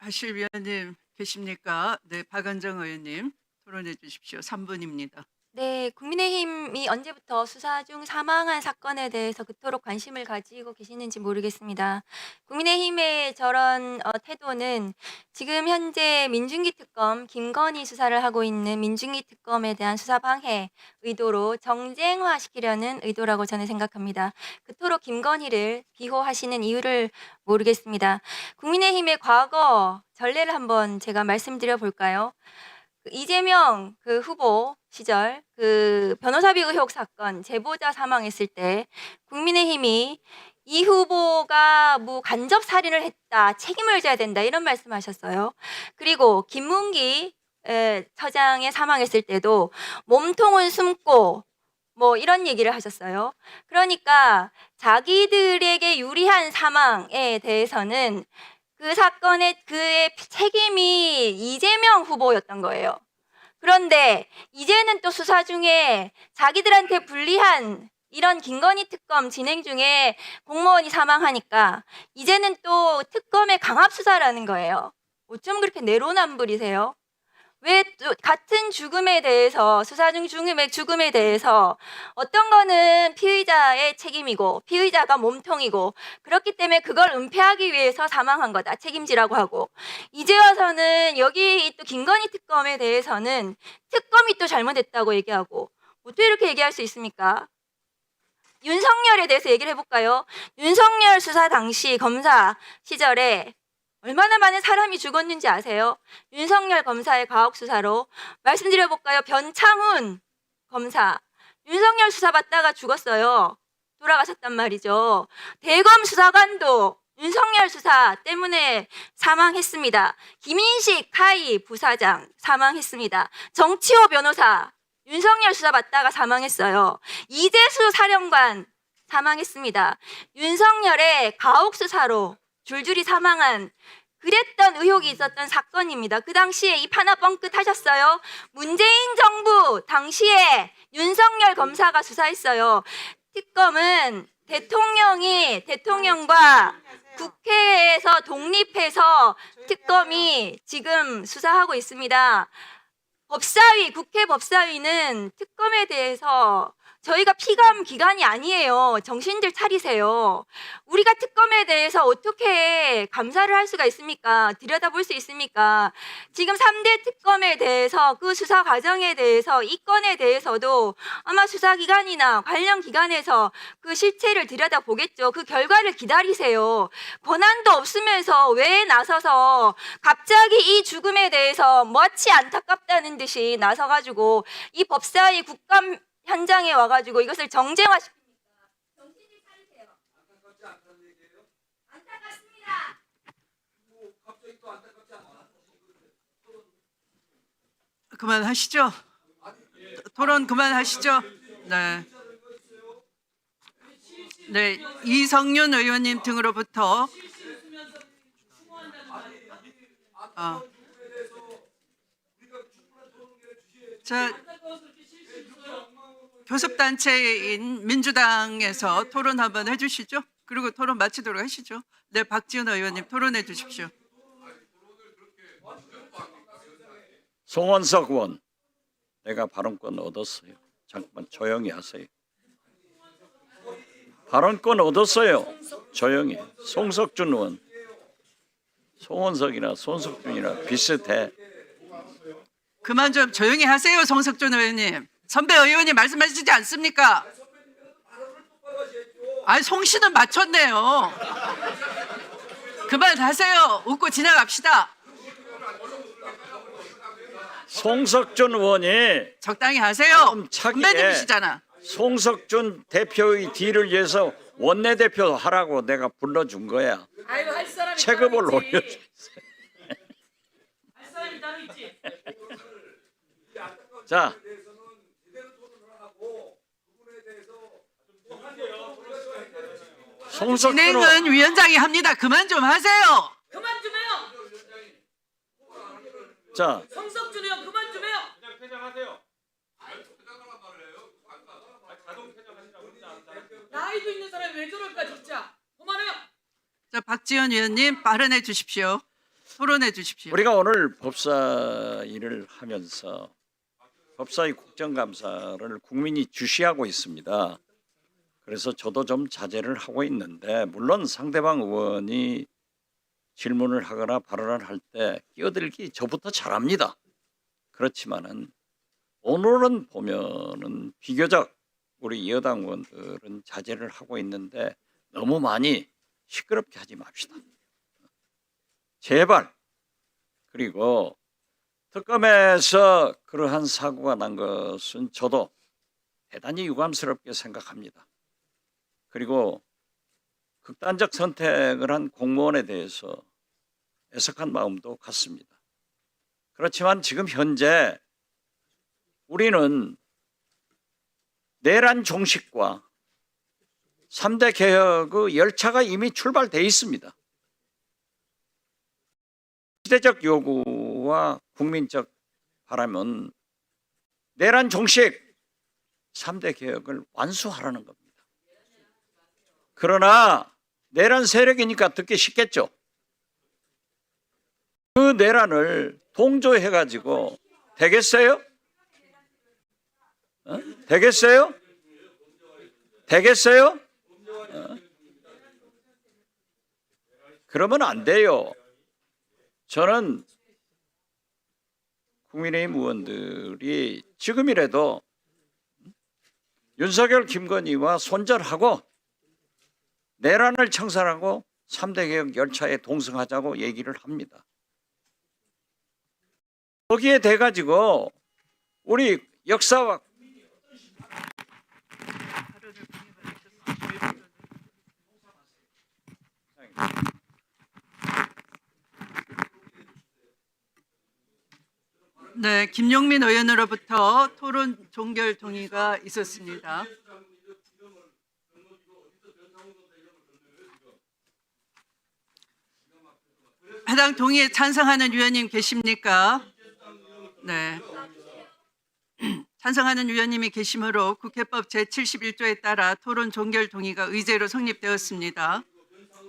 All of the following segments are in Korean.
하실 위원님 계십니까? 네, 박은정 의원님 토론해 주십시오. 3분입니다. 네, 국민의힘이 언제부터 수사 중 사망한 사건에 대해서 그토록 관심을 가지고 계시는지 모르겠습니다. 국민의힘의 저런 태도는 지금 현재 민중기 특검 김건희 수사를 하고 있는 민중기 특검에 대한 수사 방해 의도로 정쟁화시키려는 의도라고 저는 생각합니다. 그토록 김건희를 비호하시는 이유를 모르겠습니다. 국민의힘의 과거 전례를 한번 제가 말씀드려 볼까요? 이재명 후보 시절 변호사비 의혹 사건 제보자 사망했을 때 국민의힘이 이 후보가 간접 살인을 했다, 책임을 져야 된다 이런 말씀하셨어요. 그리고 김문기 처장의 사망했을 때도 몸통은 숨고 이런 얘기를 하셨어요. 그러니까 자기들에게 유리한 사망에 대해서는 그 사건의 그의 책임이 이재명 후보였던 거예요. 그런데 이제는 또 수사 중에 자기들한테 불리한 이런 김건희 특검 진행 중에 공무원이 사망하니까 이제는 또 특검의 강압 수사라는 거예요. 어쩜 그렇게 내로남불이세요? 왜 또 같은 죽음에 대해서 수사 중 죽음에 대해서 어떤 거는 피의자의 책임이고 피의자가 몸통이고 그렇기 때문에 그걸 은폐하기 위해서 사망한 거다 책임지라고 하고, 이제 와서는 여기 또 김건희 특검에 대해서는 특검이 또 잘못했다고 얘기하고, 어떻게 이렇게 얘기할 수 있습니까? 윤석열에 대해서 얘기를 해볼까요? 윤석열 수사 당시 검사 시절에 얼마나 많은 사람이 죽었는지 아세요? 윤석열 검사의 과학 수사로 말씀드려볼까요? 변창훈 검사, 윤석열 수사 받다가 죽었어요. 돌아가셨단 말이죠. 대검 수사관도 윤석열 수사 때문에 사망했습니다. 김인식 하이 부사장 사망했습니다. 정치호 변호사 윤석열 수사 받다가 사망했어요. 이재수 사령관 사망했습니다. 윤석열의 가혹 수사로 줄줄이 사망한 그랬던 의혹이 있었던 사건입니다. 그 당시에 입 하나 뻥끗 하셨어요? 문재인 정부 당시에 윤석열 검사가 수사했어요. 특검은 대통령과 국회에서 독립해서 특검이 지금 수사하고 있습니다. 국회 법사위는 특검에 대해서 저희가 피감 기관이 아니에요. 정신들 차리세요. 우리가 특검에 대해서 어떻게 감사를 할 수가 있습니까? 들여다볼 수 있습니까? 지금 3대 특검에 대해서 그 수사 과정에 대해서 이 건에 대해서도 아마 수사기관이나 관련 기관에서 그 실체를 들여다보겠죠. 그 결과를 기다리세요. 권한도 없으면서 왜 나서서 갑자기 이 죽음에 대해서 마치 안타깝다는 듯이 나서가지고 이 법사위 국감 현장에 와가지고 이것을 정쟁화시킵니까? 정신을 차리세요. 안타깝지 않다는 얘기예요? 안타깝습니다. 갑자기 또 안타깝지 않아? 그만하시죠. 토론 그만하시죠. 네. 네, 이성윤 의원님 등으로부터 자, 교섭단체인 민주당에서 토론 한번 해주시죠. 그리고 토론 마치도록 하시죠. 네, 박지원 의원님 토론해 주십시오. 송원석 의원, 내가 발언권 얻었어요. 잠깐만 조용히 하세요. 발언권 얻었어요. 조용히. 송석준 의원, 송원석이나 손석준이나 비슷해. 그만 좀 조용히 하세요, 송석준 의원님. 선배 의원이 말씀하시지 않습니까? 아니, 송씨는 맞췄네요. 그만하세요. 웃고 지나갑시다. 송석준 의원이 적당히 하세요. 차기에 선배님이시잖아. 송석준 대표의 뒤를 위해서 원내대표 하라고 내가 불러준 거야. 아이고, 할 사람이 체급을 따로 있지. 올려주세요. 할 사람이 따로 있지. 자, 송석준 의원, 진행은 위원장이 합니다. 그만 좀 하세요. 그만 좀 해요. 자, 성석준 의원 그만 좀 해요. 퇴장하세요. 나이도 있는 사람이 왜 저럴까 진짜. 그만해요. 자, 박지원 의원님 발언해 주십시오. 토론해 주십시오. 우리가 오늘 법사위를 하면서 법사위 국정감사를 국민이 주시하고 있습니다. 그래서 저도 좀 자제를 하고 있는데 물론 상대방 의원이 질문을 하거나 발언을 할 때 끼어들기 저부터 잘합니다. 그렇지만은 오늘은 보면은 비교적 우리 여당 의원들은 자제를 하고 있는데 너무 많이 시끄럽게 하지 맙시다. 제발. 그리고 특검에서 그러한 사고가 난 것은 저도 대단히 유감스럽게 생각합니다. 그리고 극단적 선택을 한 공무원에 대해서 애석한 마음도 갖습니다. 그렇지만 지금 현재 우리는 내란 종식과 3대 개혁의 열차가 이미 출발돼 있습니다. 시대적 요구와 국민적 바람은 내란 종식 3대 개혁을 완수하라는 겁니다. 그러나 내란 세력이니까 듣기 쉽겠죠. 그 내란을 동조해가지고 되겠어요? 되겠어요? 되겠어요? 그러면 안 돼요. 저는 국민의힘 의원들이 지금이라도 윤석열, 김건희와 손절하고 내란을 청산하고 3대 개혁 열차에 동승하자고 얘기를 합니다. 거기에 대가지고 우리 역사와 네, 김용민 의원으로부터 토론 종결 동의가 있었습니다. 해당 동의에 찬성하는 위원님 계십니까? 네. 찬성하는 위원님이 계시므로 국회법 제71조에 따라 토론 종결 동의가 의제로 성립되었습니다.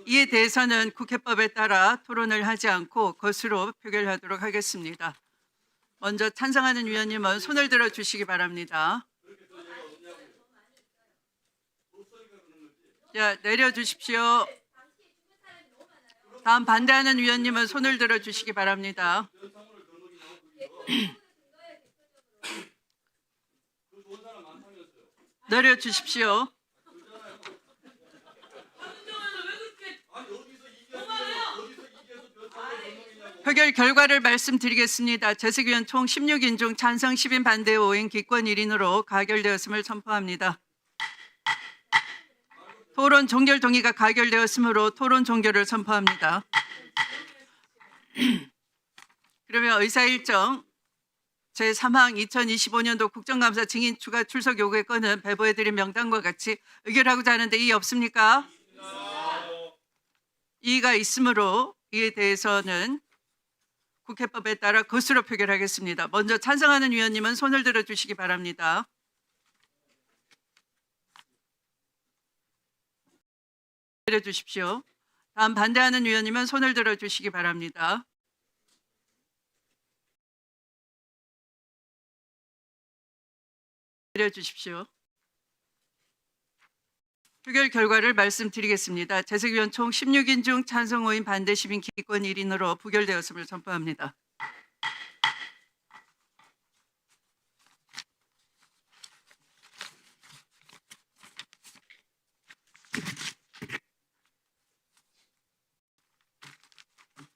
이에 대해서는 국회법에 따라 토론을 하지 않고 것으로 표결하도록 하겠습니다. 먼저 찬성하는 위원님은 손을 들어 주시기 바랍니다. 자, 내려 주십시오. 다음 반대하는 위원님은 손을 들어 주시기 바랍니다. 내려 주십시오. 표결 결과를 말씀드리겠습니다. 재석위원 총 16인 중 찬성 10인 반대 5인 기권 1인으로 가결되었음을 선포합니다. 토론 종결 동의가 가결되었으므로 토론 종결을 선포합니다. 그러면 의사일정 제3항 2025년도 국정감사 증인 추가 출석 요구의 건은 배부해드린 명단과 같이 의결하고자 하는데 이의 없습니까? 이의가 있으므로 이에 대해서는 국회법에 따라 것으로 표결하겠습니다. 먼저 찬성하는 위원님은 손을 들어 주시기 바랍니다. 내려 주십시오. 다음 반대하는 위원님은 손을 들어 주시기 바랍니다. 내려 주십시오. 표결 결과를 말씀드리겠습니다. 재석위원 총 16인 중 찬성 5인 반대 10인 기권 1인으로 부결되었음을 선포합니다.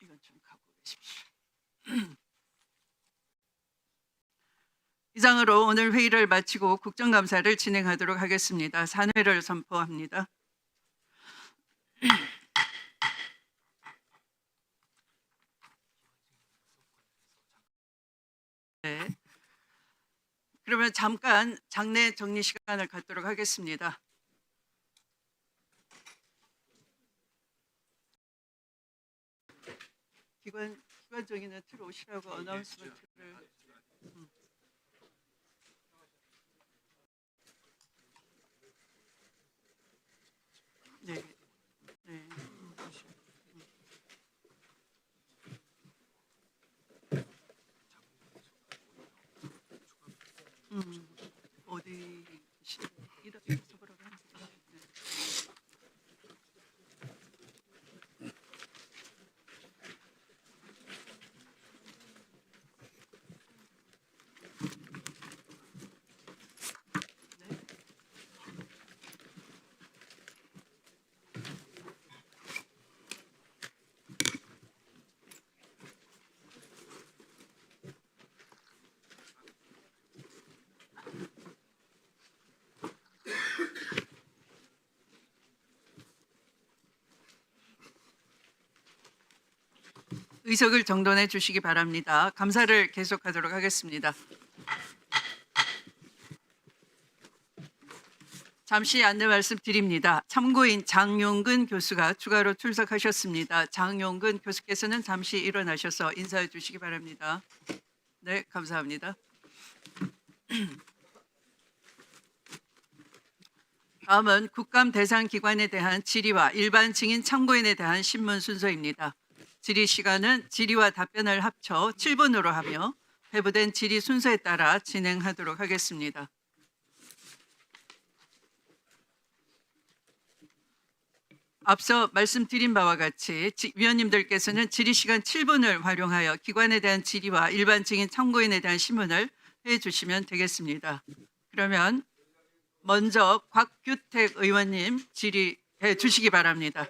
이건 좀 갖고 계십시오. 이상으로 오늘 회의를 마치고 국정감사를 진행하도록 하겠습니다. 산회를 선포합니다. 네. 그러면 잠깐 장내 정리 시간을 갖도록 하겠습니다. 기관 정의는 들어오시라고 어나운스먼트를. 네. 네. 어디 의석을 정돈해 주시기 바랍니다. 감사를 계속하도록 하겠습니다. 잠시 안내 말씀드립니다. 참고인 장용근 교수가 추가로 출석하셨습니다. 장용근 교수께서는 잠시 일어나셔서 인사해 주시기 바랍니다. 네, 감사합니다. 다음은 국감 대상 기관에 대한 질의와 일반 증인 참고인에 대한 신문 순서입니다. 질의 시간은 질의와 답변을 합쳐 7분으로 하며 배부된 질의 순서에 따라 진행하도록 하겠습니다. 앞서 말씀드린 바와 같이 위원님들께서는 질의 시간 7분을 활용하여 기관에 대한 질의와 일반 증인 참고인에 대한 신문을 해주시면 되겠습니다. 그러면 먼저 곽규택 의원님 질의해 주시기 바랍니다.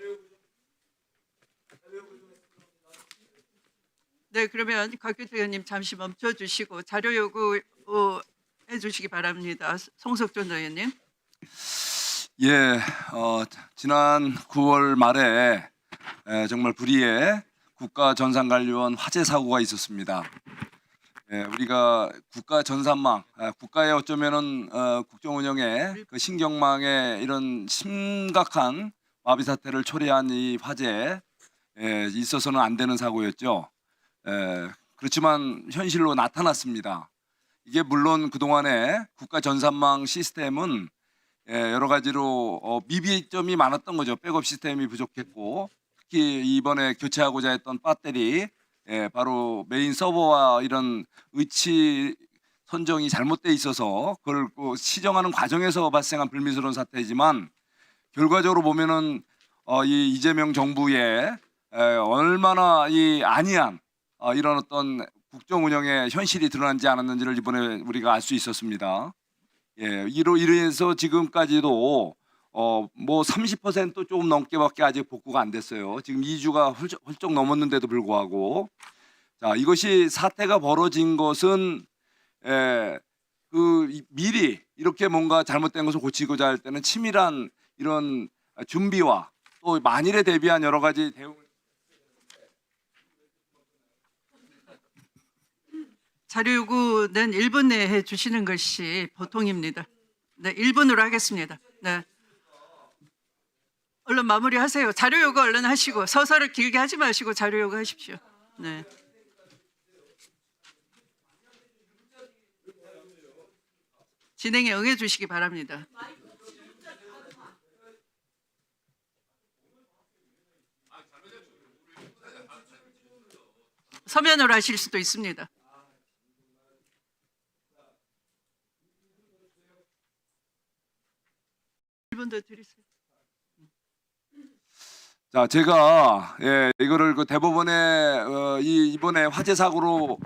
네, 그러면 곽규택 의원님 잠시 멈춰 주시고 자료 요구해 주시기 바랍니다. 송석준 의원님. 예, 지난 9월 말에 정말 불의의 국가전산관리원 화재 사고가 있었습니다. 우리가 국가 전산망, 국가의 어쩌면은 국정 운영의 그 신경망에 이런 심각한 마비 사태를 초래한 이 화재에 있어서는 안 되는 사고였죠. 그렇지만 현실로 나타났습니다. 이게 물론 그동안의 국가 전산망 시스템은 여러 가지로 미비점이 많았던 거죠. 백업 시스템이 부족했고 특히 이번에 교체하고자 했던 배터리 바로 메인 서버와 이런 위치 선정이 잘못돼 있어서 그걸 시정하는 과정에서 발생한 불미스러운 사태이지만 결과적으로 보면은 이 이재명 정부의 얼마나 이 안이한 이런 어떤 국정 운영의 현실이 드러나지 않았는지를 이번에 우리가 알 수 있었습니다. 이로 인해서 지금까지도 뭐 30% 조금 넘게밖에 아직 복구가 안 됐어요. 지금 2주가 훌쩍 넘었는데도 불구하고 자 이것이 사태가 벌어진 것은 미리 이렇게 뭔가 잘못된 것을 고치고자 할 때는 치밀한 이런 준비와 또 만일에 대비한 여러 가지 대응을 자료 요구는 1분 내에 해 주시는 것이 보통입니다. 네, 1분으로 하겠습니다. 네. 얼른 마무리하세요. 자료 요구 얼른 하시고 서서를 길게 하지 마시고 자료 요구 하십시오. 네. 진행에 응해 주시기 바랍니다. 서면으로 하실 수도 있습니다. 1분 더 드리세요. 자, 제가 이거를 그 대법원에 이번에 화재 사고로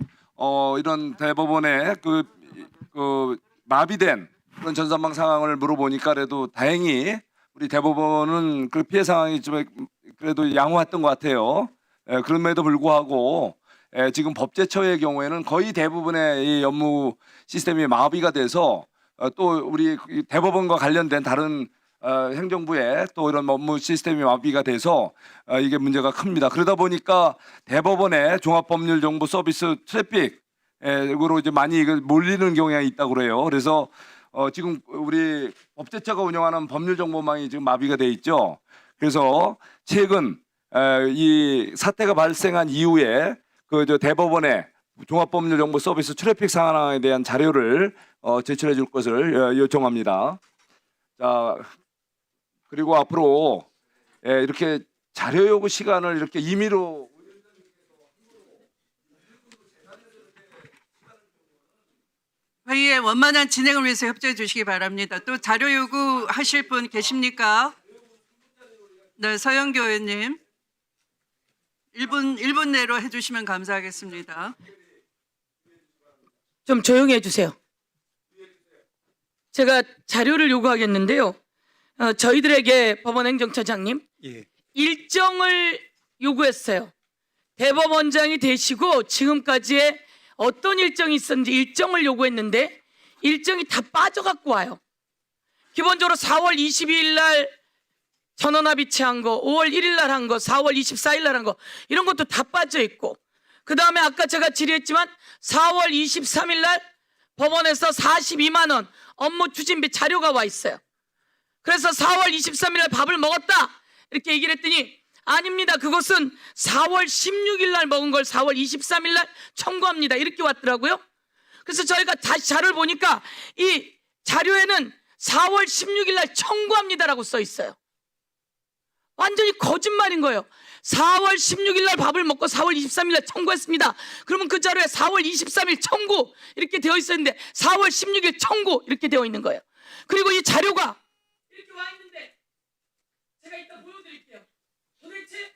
이런 대법원에 그 마비된 그런 전산망 상황을 물어보니까 그래도 다행히 우리 대법원은 그 피해 상황이 좀 그래도 양호했던 것 같아요. 그럼에도 불구하고 지금 법제처의 경우에는 거의 대부분의 이 업무 시스템이 마비가 돼서 또 우리 대법원과 관련된 다른 행정부의 또 이런 업무 시스템이 마비가 돼서 이게 문제가 큽니다. 그러다 보니까 대법원의 종합법률정보 서비스 트래픽으로 이제 많이 이거 몰리는 경우가 있다고 그래요. 그래서 지금 우리 법제처가 운영하는 법률정보망이 지금 마비가 돼 있죠. 그래서 최근 이 사태가 발생한 이후에 그 대법원의 종합법률정보 서비스 트래픽 상황에 대한 자료를 제출해 줄 것을 요청합니다. 자, 그리고 앞으로 이렇게 자료 요구 시간을 이렇게 임의로 회의의 원만한 진행을 위해서 협조해 주시기 바랍니다. 또 자료 요구하실 분 계십니까? 네, 서영교 의원님. 1분 내로 해주시면 감사하겠습니다. 좀 조용히 해주세요. 제가 자료를 요구하겠는데요. 저희들에게 법원행정처장님 예. 일정을 요구했어요. 대법원장이 되시고 지금까지의 어떤 일정이 있었는지 일정을 요구했는데 일정이 다 빠져갖고 와요. 기본적으로 4월 22일 날 전원합의체한 거, 5월 1일 날 한 거, 4월 24일 날 한 거 이런 것도 다 빠져 있고, 그 다음에 아까 제가 질의했지만 4월 23일 날 법원에서 42만 원 업무 추진비 자료가 와 있어요. 그래서 4월 23일 날 밥을 먹었다 이렇게 얘기를 했더니 아닙니다. 그것은 4월 16일 날 먹은 걸 4월 23일 날 청구합니다. 이렇게 왔더라고요. 그래서 저희가 다시 자료를 보니까 이 자료에는 4월 16일 날 청구합니다라고 써 있어요. 완전히 거짓말인 거예요. 4월 16일 날 밥을 먹고 4월 23일 날 청구했습니다. 그러면 그 자료에 4월 23일 청구 이렇게 되어 있었는데 4월 16일 청구 이렇게 되어 있는 거예요. 그리고 이 자료가 이렇게 와 있는데 제가 이따 보여드릴게요. 도대체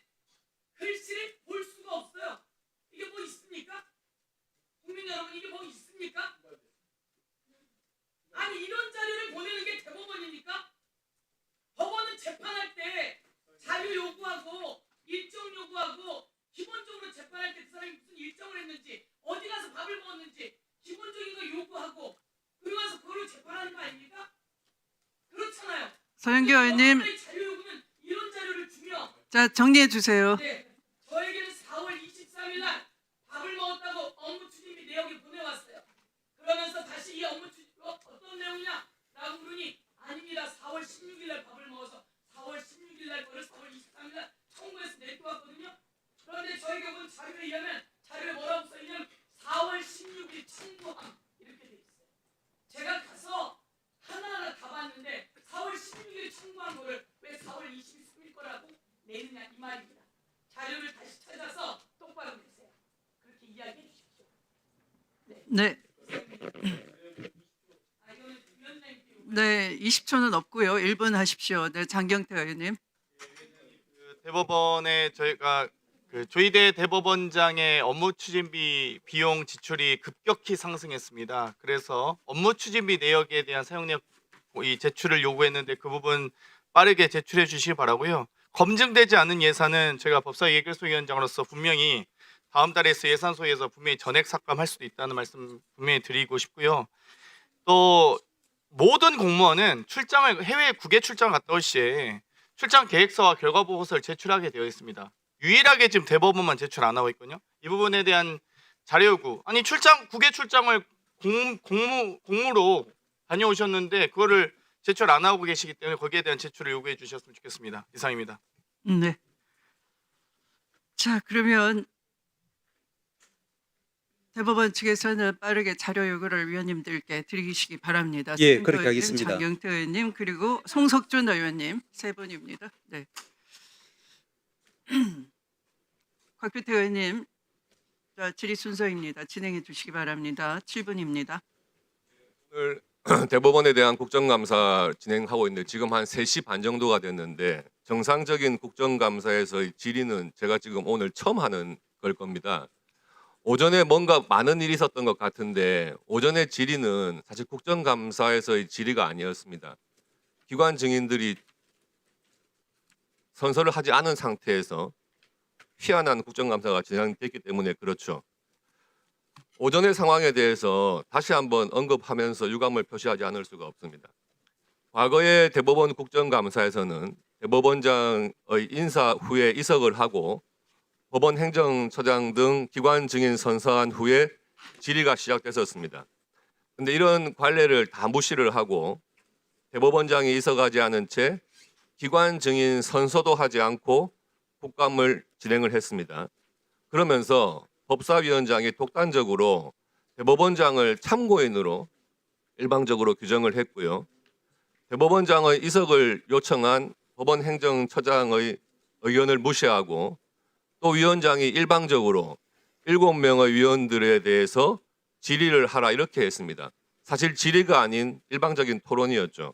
글씨를 볼 수가 없어요. 이게 뭐 있습니까? 국민 여러분, 이게 뭐 있습니까? 아니, 이런 자료를 보내는 게 대법원입니까? 법원은 재판할 때 자료 요구하고 일정 요구하고 기본적으로 재판할 때 그 사람이 무슨 일정을 했는지, 어디 가서 밥을 먹었는지 기본적인 거 요구하고 그러고 나서 그걸로 재판하는 거 아닙니까? 그렇잖아요. 서영교 의원님, 법원의 자료 요구는 이런 자료를 주며, 자 정리해 주세요. 네, 저에게는 4월 23일 날 밥을 먹었다고 업무 추진비 내역을 보내왔어요. 그러면서 다시 이 업무 추진 어떤 내용이냐? 라고 물으니 아닙니다. 4월 16일 날 밥을 먹어서 4월 16일 날 거를 4월 23일 날 청구해서 내고 왔거든요. 그런데 저희가 본 자료에 의하면 자료에 뭐라고 써있냐면 4월 16일 청구함 이렇게 돼 있어요. 제가 가서 하나하나 다 봤는데 4월 16일 청구한 거를 왜 4월 23일 거라고 내느냐 이 말입니다. 자료를 다시 찾아서 똑바로 내세요. 그렇게 이야기해 주십시오. 네. 아, 이거는 위원장님께 네, 20초는 없고요. 1분 하십시오. 네, 장경태 의원님. 대법원에 저희가 조희대 대법원장의 업무 추진비 비용 지출이 급격히 상승했습니다. 그래서 업무 추진비 내역에 대한 사용 내역 이 제출을 요구했는데 그 부분 빠르게 제출해 주시기 바라고요. 검증되지 않은 예산은 제가 법사위 예결소위원장으로서 분명히 다음 달에 예산소에서 분명히 전액 삭감할 수도 있다는 말씀 분명히 드리고 싶고요. 또 모든 공무원은 출장을 해외 국외 출장 갔다 올 시에 출장 계획서와 결과 보고서를 제출하게 되어 있습니다. 유일하게 지금 대법원만 제출 안 하고 있거든요. 이 부분에 대한 자료 요구. 아니 국외 출장을 공무로 다녀오셨는데 그거를 제출 안 하고 계시기 때문에 거기에 대한 제출을 요구해 주셨으면 좋겠습니다. 이상입니다. 네. 자, 그러면 대법원 측에서는 빠르게 자료 요구를 위원님들께 드리시기 바랍니다. 예, 서영교 그렇게 의원님, 하겠습니다. 장경태 의원님 그리고 송석준 의원님 세 분입니다. 네. 곽필태 의원님, 자, 질의 순서입니다. 진행해 주시기 바랍니다. 7분입니다. 오늘 대법원에 대한 국정감사 진행하고 있는데 지금 한 3시 반 정도가 됐는데 정상적인 국정감사에서의 질의는 제가 지금 오늘 처음 하는 걸 겁니다. 오전에 뭔가 많은 일이 있었던 것 같은데 오전에 질의는 사실 국정감사에서의 질의가 아니었습니다. 기관 증인들이 선서를 하지 않은 상태에서 희한한 국정감사가 진행됐기 때문에 그렇죠. 오전의 상황에 대해서 다시 한번 언급하면서 유감을 표시하지 않을 수가 없습니다. 과거의 대법원 국정감사에서는 대법원장의 인사 후에 이석을 하고 법원 행정처장 등 기관 증인 선서한 후에 질의가 시작됐었습니다. 그런데 이런 관례를 다 무시를 하고 대법원장이 이석하지 않은 채 기관 증인 선서도 하지 않고 국감을 진행을 했습니다. 그러면서 법사위원장이 독단적으로 대법원장을 참고인으로 일방적으로 규정을 했고요. 대법원장의 이석을 요청한 법원 행정처장의 의견을 무시하고 또 위원장이 일방적으로 7명의 위원들에 대해서 질의를 하라 이렇게 했습니다. 사실 질의가 아닌 일방적인 토론이었죠.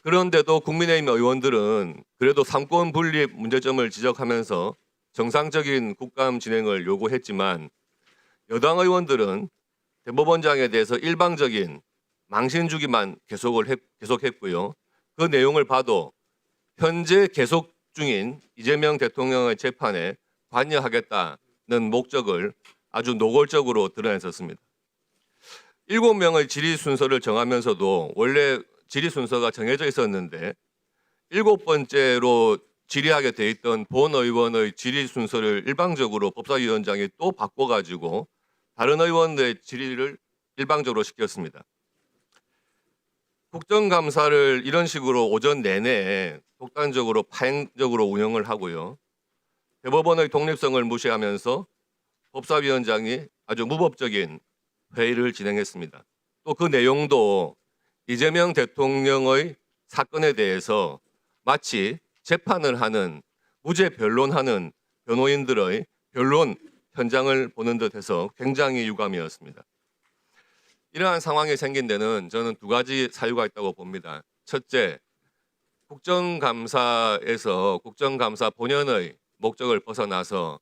그런데도 국민의힘 의원들은 그래도 삼권 분립 문제점을 지적하면서 정상적인 국감 진행을 요구했지만 여당 의원들은 대법원장에 대해서 일방적인 망신 주기만 계속했고요. 그 내용을 봐도 현재 계속 중인 이재명 대통령의 재판에 관여하겠다는 목적을 아주 노골적으로 드러냈었습니다. 7명의 질의 순서를 정하면서도 원래 질의 순서가 정해져 있었는데 7번째로 질의하게 돼 있던 본 의원의 질의 순서를 일방적으로 법사위원장이 또 바꿔가지고 다른 의원들의 질의를 일방적으로 시켰습니다. 국정감사를 이런 식으로 오전 내내 독단적으로 파행적으로 운영을 하고요. 대법원의 독립성을 무시하면서 법사위원장이 아주 무법적인 회의를 진행했습니다. 또 그 내용도 이재명 대통령의 사건에 대해서 마치 재판을 하는 무죄 변론하는 변호인들의 변론 현장을 보는 듯해서 굉장히 유감이었습니다. 이러한 상황이 생긴 데는 저는 두 가지 사유가 있다고 봅니다. 첫째, 국정감사에서 국정감사 본연의 목적을 벗어나서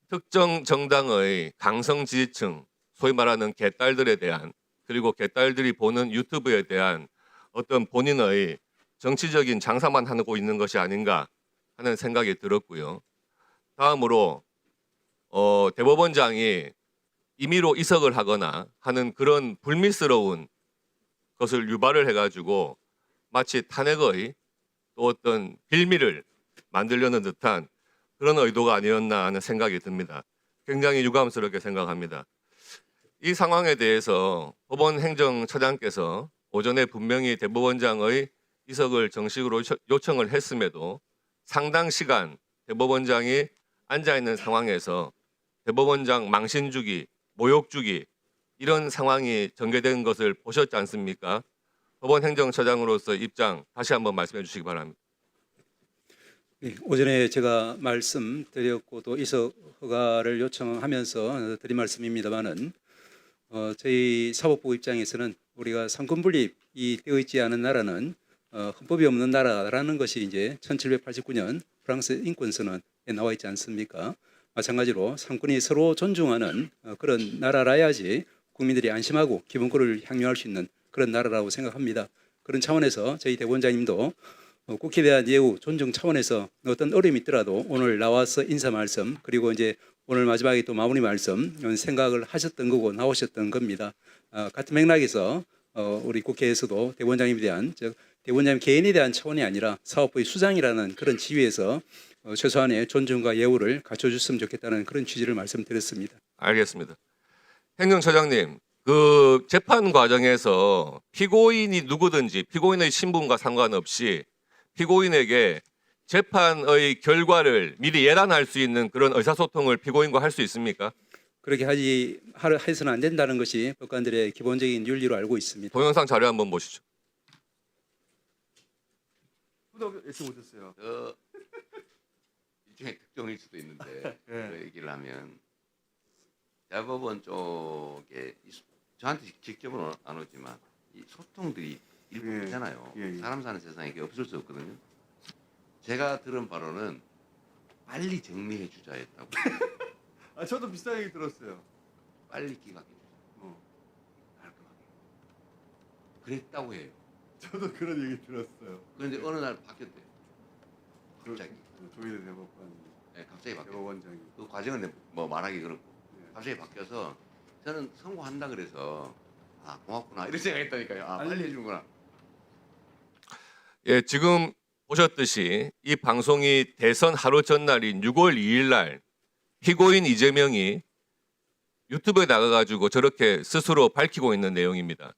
특정 정당의 강성 지지층, 소위 말하는 개딸들에 대한 그리고 개딸들이 보는 유튜브에 대한 어떤 본인의 정치적인 장사만 하고 있는 것이 아닌가 하는 생각이 들었고요. 다음으로 대법원장이 임의로 이석을 하거나 하는 그런 불미스러운 것을 유발을 해가지고 마치 탄핵의 또 어떤 빌미를 만들려는 듯한 그런 의도가 아니었나 하는 생각이 듭니다. 굉장히 유감스럽게 생각합니다. 이 상황에 대해서 법원 행정처장께서 오전에 분명히 대법원장의 이석을 정식으로 요청을 했음에도 상당 시간 대법원장이 앉아있는 상황에서 대법원장 망신 주기, 모욕 주기 이런 상황이 전개된 것을 보셨지 않습니까? 법원 행정처장으로서 입장 다시 한번 말씀해 주시기 바랍니다. 네, 오전에 제가 말씀드렸고 또 이석 허가를 요청하면서 드린 말씀입니다만은 저희 사법부 입장에서는 우리가 상권 분립이 되어 있지 않은 나라는 헌법이 없는 나라라는 것이 이제 1789년 프랑스 인권선언에 나와 있지 않습니까? 마찬가지로 상권이 서로 존중하는 그런 나라라야지 국민들이 안심하고 기본권을 향유할 수 있는 그런 나라라고 생각합니다. 그런 차원에서 저희 대법원장님도 국회에 대한 예우 존중 차원에서 어떤 어려움이 있더라도 오늘 나와서 인사 말씀 그리고 이제 오늘 마지막에 또 마무리 말씀 생각을 하셨던 거고 나오셨던 겁니다. 같은 맥락에서 우리 국회에서도 대법원장님에 대한 즉 대법원장님 개인에 대한 차원이 아니라 사법부의 수장이라는 그런 지위에서 최소한의 존중과 예우를 갖춰줬으면 좋겠다는 그런 취지를 말씀드렸습니다. 알겠습니다. 행정처장님, 그 재판 과정에서 피고인이 누구든지 피고인의 신분과 상관없이 피고인에게 재판의 결과를 미리 예단할 수 있는 그런 의사소통을 피고인과 할 수 있습니까? 그렇게 해서는 안 된다는 것이 법관들의 기본적인 윤리로 알고 있습니다. 동영상 자료 한번 보시죠. 못했어요. 일종의 특종일 수도 있는데 그 얘기를 하면 대법원 쪽에 저한테 직접은 안 오지만 이 소통들이 일부 있잖아요. 사람 사는 세상에 이게 없을 수 없거든요. 제가 들은 바로는 빨리 정리해 주자 했다고. 저도 비슷한 얘기 들었어요. 빨리 기각해 주자. 깔끔하게. 그랬다고 해요. 저도 그런 얘기 들었어요. 그런데 어느 날 바뀌었대요. 갑자기. 조희대 대법관 네, 갑자기 바뀌었어요. 대법원장이. 그 과정은 뭐 말하기 그렇고 갑자기 바뀌어서 저는 선고한다 그래서 아 고맙구나 이런 생각했다니까요. 아 빨리 해주는구나. 예, 지금 보셨듯이 이 방송이 대선 하루 전날인 6월 2일 날 피고인 이재명이 유튜브에 나가가지고 저렇게 스스로 밝히고 있는 내용입니다.